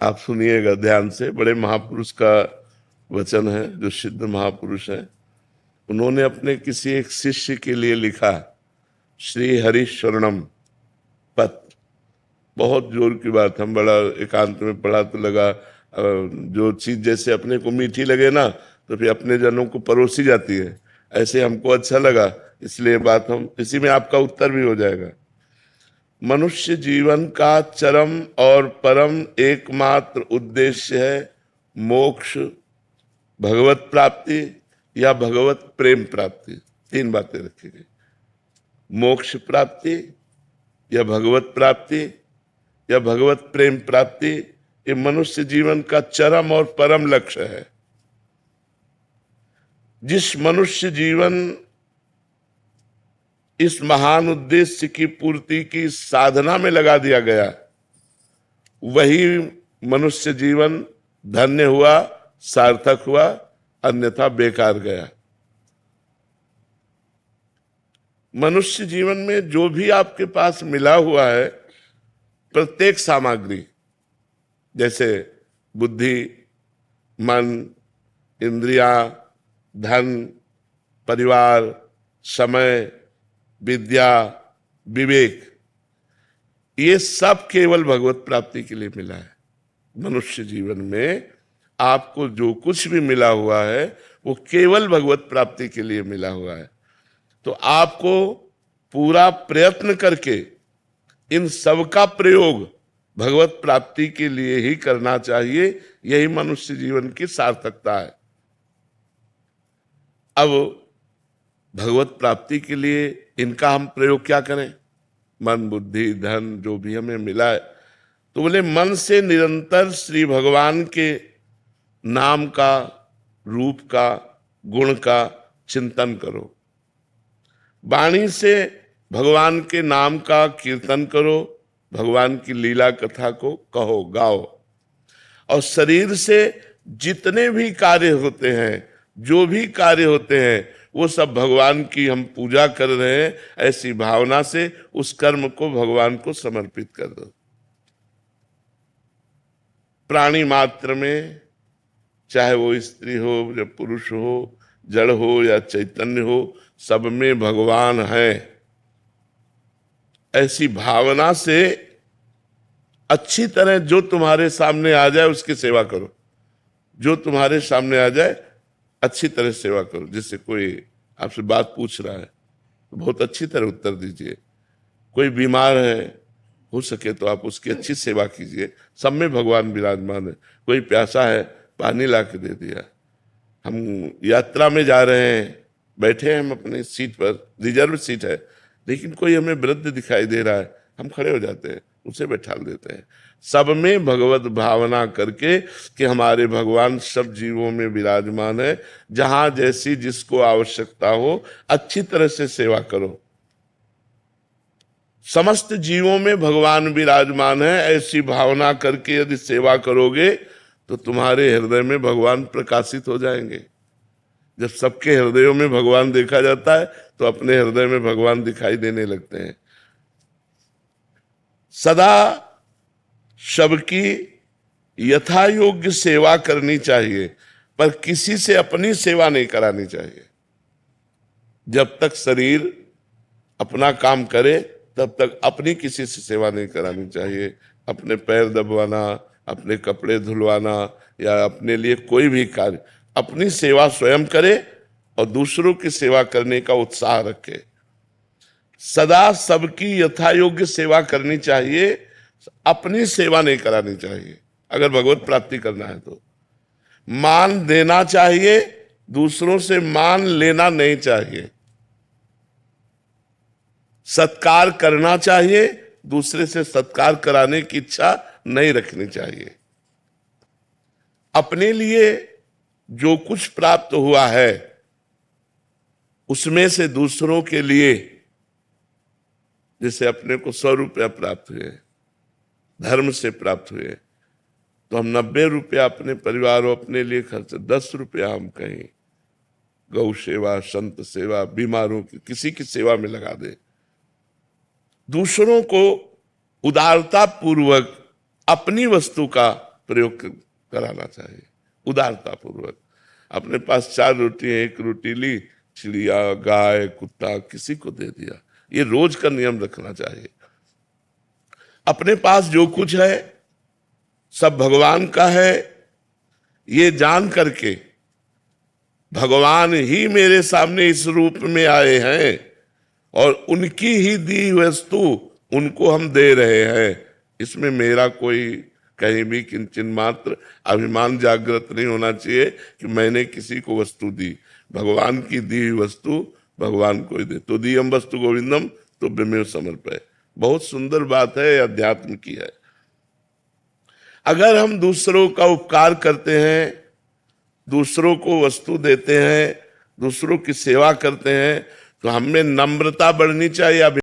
आप सुनिएगा ध्यान से, बड़े महापुरुष का वचन है, जो सिद्ध महापुरुष है। उन्होंने अपने किसी एक शिष्य के लिए लिखा, श्री हरि शरणम पत्र। बहुत जोर की बात, हम बड़ा एकांत में पढ़ा तो लगा जो चीज जैसे अपने को मीठी लगे ना, तो फिर अपने जनों को परोसी जाती है। ऐसे हमको अच्छा लगा, इसलिए बात हम इसी में आपका उत्तर भी हो जाएगा। मनुष्य जीवन का चरम और परम एकमात्र उद्देश्य है मोक्ष, भगवत प्राप्ति या भगवत प्रेम प्राप्ति। तीन बातें रखी गई, मोक्ष प्राप्ति या भगवत प्राप्ति या भगवत प्रेम प्राप्ति। ये मनुष्य जीवन का चरम और परम लक्ष्य है। जिस मनुष्य जीवन इस महान उद्देश्य की पूर्ति की साधना में लगा दिया गया, वही मनुष्य जीवन धन्य हुआ, सार्थक हुआ, अन्यथा बेकार गया। मनुष्य जीवन में जो भी आपके पास मिला हुआ है, प्रत्येक सामग्री, जैसे बुद्धि, मन, इंद्रियां, धन, परिवार, समय, विद्या, विवेक, ये सब केवल भगवत प्राप्ति के लिए मिला है। मनुष्य जीवन में आपको जो कुछ भी मिला हुआ है वो केवल भगवत प्राप्ति के लिए मिला हुआ है। तो आपको पूरा प्रयत्न करके इन सब का प्रयोग भगवत प्राप्ति के लिए ही करना चाहिए। यही मनुष्य जीवन की सार्थकता है। अब भगवत प्राप्ति के लिए इनका हम प्रयोग क्या करें? मन, बुद्धि, धन जो भी हमें मिला है, तो बोले मन से निरंतर श्री भगवान के नाम का, रूप का, गुण का चिंतन करो। वाणी से भगवान के नाम का कीर्तन करो, भगवान की लीला कथा को कहो, गाओ। और शरीर से जितने भी कार्य होते हैं, जो भी कार्य होते हैं, वो सब भगवान की हम पूजा कर रहे हैं, ऐसी भावना से उस कर्म को भगवान को समर्पित कर दो। प्राणी मात्र में, चाहे वो स्त्री हो या पुरुष हो, जड़ हो या चैतन्य हो, सब में भगवान है। ऐसी भावना से अच्छी तरह जो तुम्हारे सामने आ जाए उसकी सेवा करो। जो तुम्हारे सामने आ जाए अच्छी तरह सेवा करो। जैसे कोई आपसे बात पूछ रहा है तो बहुत अच्छी तरह उत्तर दीजिए। कोई बीमार है, हो सके तो आप उसकी अच्छी सेवा कीजिए। सब में भगवान विराजमान है। कोई प्यासा है, पानी ला के दे दिया। हम यात्रा में जा रहे हैं, बैठे हैं हम अपनी सीट पर, रिजर्व सीट है, लेकिन कोई हमें वृद्ध दिखाई दे रहा है, हम खड़े हो जाते हैं, उसे बैठा देते हैं। सब में भगवत भावना करके कि हमारे भगवान सब जीवों में विराजमान है। जहां जैसी जिसको आवश्यकता हो अच्छी तरह से सेवा करो। समस्त जीवों में भगवान विराजमान है, ऐसी भावना करके यदि सेवा करोगे तो तुम्हारे हृदय में भगवान प्रकाशित हो जाएंगे। जब सबके हृदयों में भगवान देखा जाता है तो अपने हृदय में भगवान दिखाई देने लगते हैं। सदा सबकी यथा योग्य सेवा करनी चाहिए, पर किसी से अपनी सेवा नहीं करानी चाहिए। जब तक शरीर अपना काम करे तब तक अपनी किसी से सेवा नहीं करानी चाहिए। अपने पैर दबवाना, अपने कपड़े धुलवाना या अपने लिए कोई भी कार्य, अपनी सेवा स्वयं करे और दूसरों की सेवा करने का उत्साह रखे। सदा सबकी यथा योग्य सेवा करनी चाहिए, अपनी सेवा नहीं करानी चाहिए। अगर भगवत प्राप्ति करना है तो मान देना चाहिए, दूसरों से मान लेना नहीं चाहिए। सत्कार करना चाहिए, दूसरे से सत्कार कराने की इच्छा नहीं रखनी चाहिए। अपने लिए जो कुछ प्राप्त हुआ है उसमें से दूसरों के लिए, जैसे अपने को 100 रुपया प्राप्त हुए, धर्म से प्राप्त हुए, तो हम 90 रुपया अपने परिवार और अपने लिए खर्च, 10 रुपया हम कहीं गौ सेवा, संत सेवा, बीमारों की किसी की सेवा में लगा दे। दूसरों को उदारता पूर्वक अपनी वस्तु का प्रयोग कराना चाहिए, उदारता पूर्वक। अपने पास 4 रोटी है, 1 रोटी ली, चिड़िया, गाय, कुत्ता, किसी को दे दिया, ये रोज का नियम रखना चाहिए। अपने पास जो कुछ है सब भगवान का है, ये जान करके भगवान ही मेरे सामने इस रूप में आए हैं और उनकी ही दी वस्तु उनको हम दे रहे हैं, इसमें मेरा कोई कहीं भी किंचन मात्र अभिमान जागृत नहीं होना चाहिए कि मैंने किसी को वस्तु दी। भगवान की दी हुई वस्तु भगवान को ही दे। तो दीयम वस्तु गोविंदम तो ब्रह्मेव समर्पय। बहुत सुंदर बात है, अध्यात्म की है। अगर हम दूसरों का उपकार करते हैं, दूसरों को वस्तु देते हैं, दूसरों की सेवा करते हैं, तो हमें नम्रता बढ़नी चाहिए।